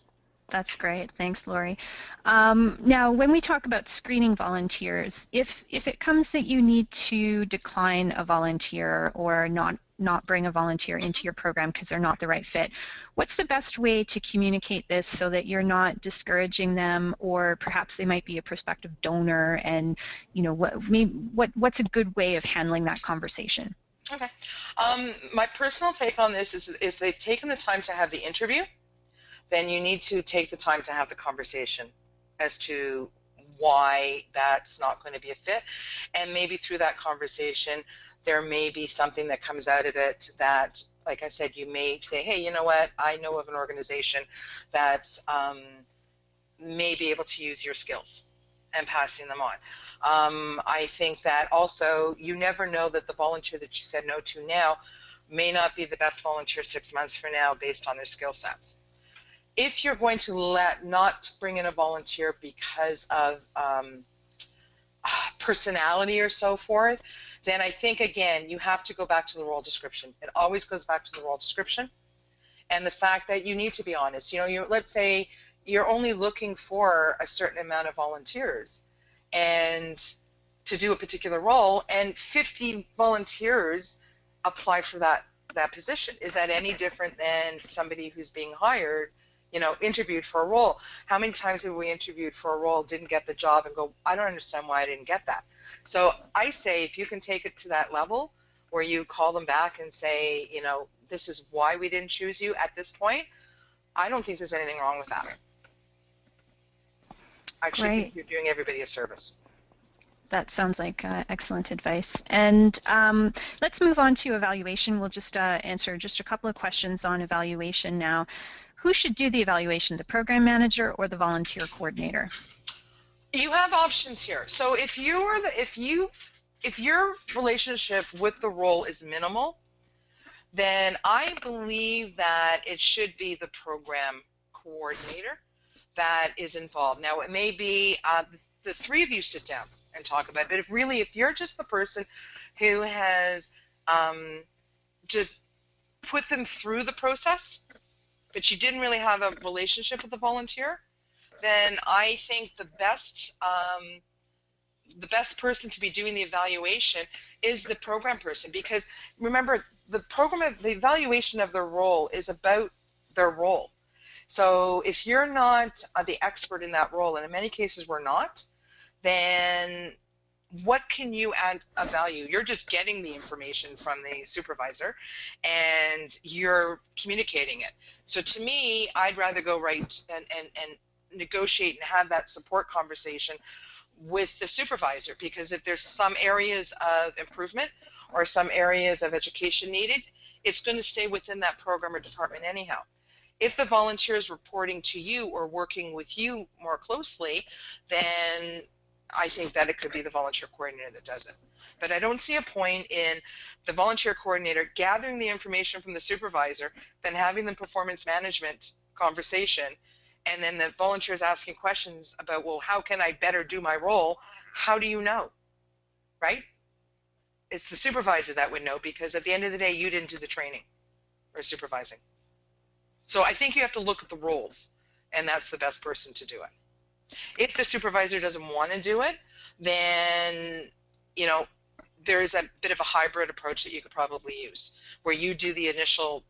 That's great. Thanks, Lori. Now, when we talk about screening volunteers, if it comes that you need to decline a volunteer or not bring a volunteer into your program because they're not the right fit, what's the best way to communicate this so that you're not discouraging them, or perhaps they might be a prospective donor, and what's a good way of handling that conversation? Okay. My personal take on this is they've taken the time to have the interview, then you need to take the time to have the conversation as to why that's not going to be a fit. And maybe through that conversation, there may be something that comes out of it that, like I said, you may say, hey, you know what, I know of an organization that may be able to use your skills, and passing them on. I think that also you never know that the volunteer that you said no to now may not be the best volunteer 6 months from now based on their skill sets. If you're going to not bring in a volunteer because of personality or so forth, then I think, again, you have to go back to the role description. It always goes back to the role description and the fact that you need to be honest. Let's say you're only looking for a certain amount of volunteers and to do a particular role, and 50 volunteers apply for that position. Is that any different than somebody who's being hired, interviewed for a role? How many times have we interviewed for a role, didn't get the job, and go, I don't understand why I didn't get that? So I say if you can take it to that level where you call them back and say, this is why we didn't choose you at this point, I don't think there's anything wrong with that. I actually think you're doing everybody a service. That sounds like excellent advice. And let's move on to evaluation. We'll just answer just a couple of questions on evaluation now. Who should do the evaluation, the program manager or the volunteer coordinator? You have options here. So if your relationship with the role is minimal, then I believe that it should be the program coordinator that is involved. Now, it may be the three of you sit down and talk about it, but if you're just the person who has just put them through the process, but you didn't really have a relationship with the volunteer, then I think the best person to be doing the evaluation is the program person, because remember, the evaluation of their role is about their role. So if you're not the expert in that role, and in many cases we're not, then what can you add a value? You're just getting the information from the supervisor and you're communicating it. So to me, I'd rather go right and negotiate and have that support conversation with the supervisor, because if there's some areas of improvement or some areas of education needed, it's going to stay within that program or department anyhow. If the volunteer is reporting to you or working with you more closely, then I think that it could be the volunteer coordinator that does it. But I don't see a point in the volunteer coordinator gathering the information from the supervisor, then having the performance management conversation, and then the volunteers asking questions about, well, how can I better do my role? How do you know, right? it's the supervisor that would know, because at the end of the day, you didn't do the training or supervising. So I think you have to look at the roles, and that's the best person to do it. If the supervisor doesn't want to do it, then, you know, there's a bit of a hybrid approach that you could probably use, where you do the initial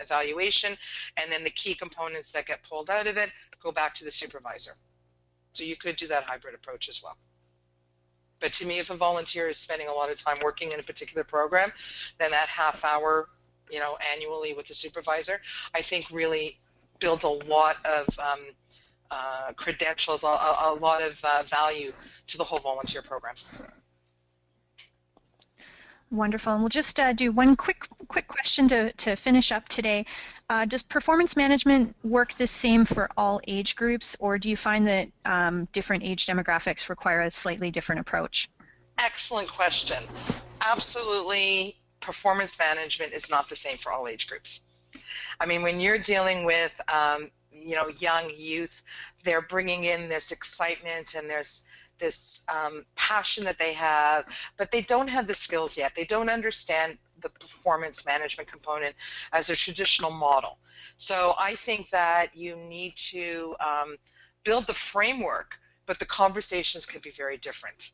evaluation, and then the key components that get pulled out of it go back to the supervisor. So you could do that hybrid approach as well. But to me, if a volunteer is spending a lot of time working in a particular program, then that half hour, you know, annually with the supervisor, I think really builds a lot of credentials, a lot of value to the whole volunteer program. Wonderful. And we'll just do one quick question to finish up today. Does performance management work the same for all age groups, or do you find that different age demographics require a slightly different approach? Excellent question. Absolutely, performance management is not the same for all age groups. I mean, when you're dealing with you know, young youth, they're bringing in this excitement and there's this passion that they have, but they don't have the skills yet. They don't understand the performance management component as a traditional model. So I think that you need to build the framework, but the conversations could be very different.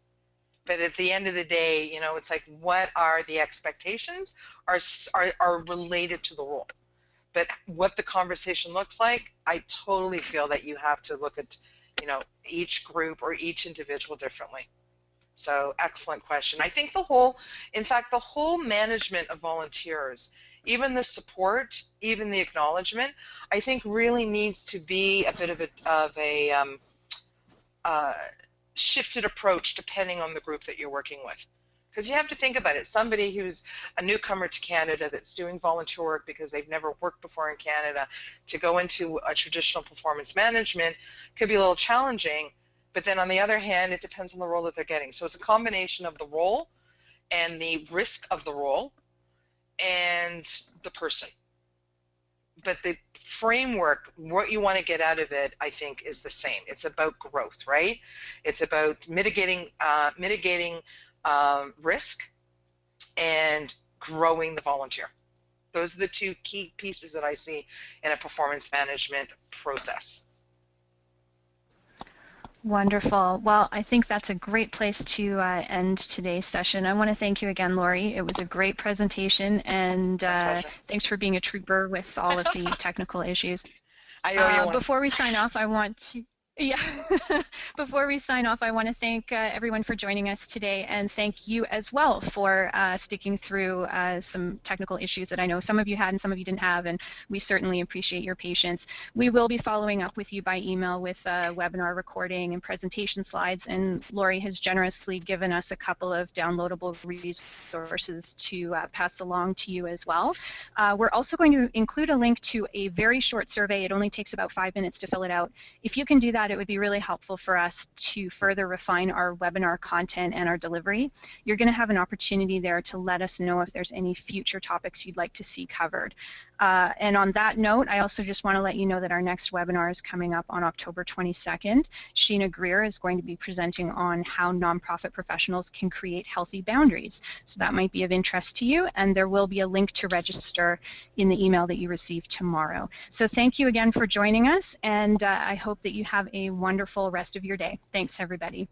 But at the end of the day, you know, it's like, what are the expectations are related to the role. But what the conversation looks like, I totally feel that you have to look at, you know, each group or each individual differently. So excellent question. I think in fact, the whole management of volunteers, even the support, even the acknowledgement, I think really needs to be a bit of a shifted approach depending on the group that you're working with. Because you have to think about it. Somebody who's a newcomer to Canada that's doing volunteer work because they've never worked before in Canada, to go into a traditional performance management could be a little challenging. But then on the other hand, it depends on the role that they're getting. So it's a combination of the role and the risk of the role and the person. But the framework, what you want to get out of it, I think, is the same. It's about growth, right? It's about mitigating risk and growing the volunteer. Those are the two key pieces that I see in a performance management process. Wonderful. Well, I think that's a great place to end today's session. I want to thank you again, Lori. It was a great presentation, and thanks for being a trooper with all of the technical issues. I owe you one. Before we sign off, I want to Before we sign off, I want to thank everyone for joining us today, and thank you as well for sticking through some technical issues that I know some of you had and some of you didn't have, and we certainly appreciate your patience. We will be following up with you by email with a webinar recording and presentation slides, and Lori has generously given us a couple of downloadable resources to pass along to you as well. We're also going to include a link to a very short survey. It only takes about 5 minutes to fill it out. If you can do that, it would be really helpful for us to further refine our webinar content and our delivery. You're going to have an opportunity there to let us know if there's any future topics you'd like to see covered. And on that note, I also just want to let you know that our next webinar is coming up on October 22nd. Sheena Greer is going to be presenting on how nonprofit professionals can create healthy boundaries. So that might be of interest to you, and there will be a link to register in the email that you receive tomorrow. So thank you again for joining us, and I hope that you have a wonderful rest of your day. Thanks, everybody.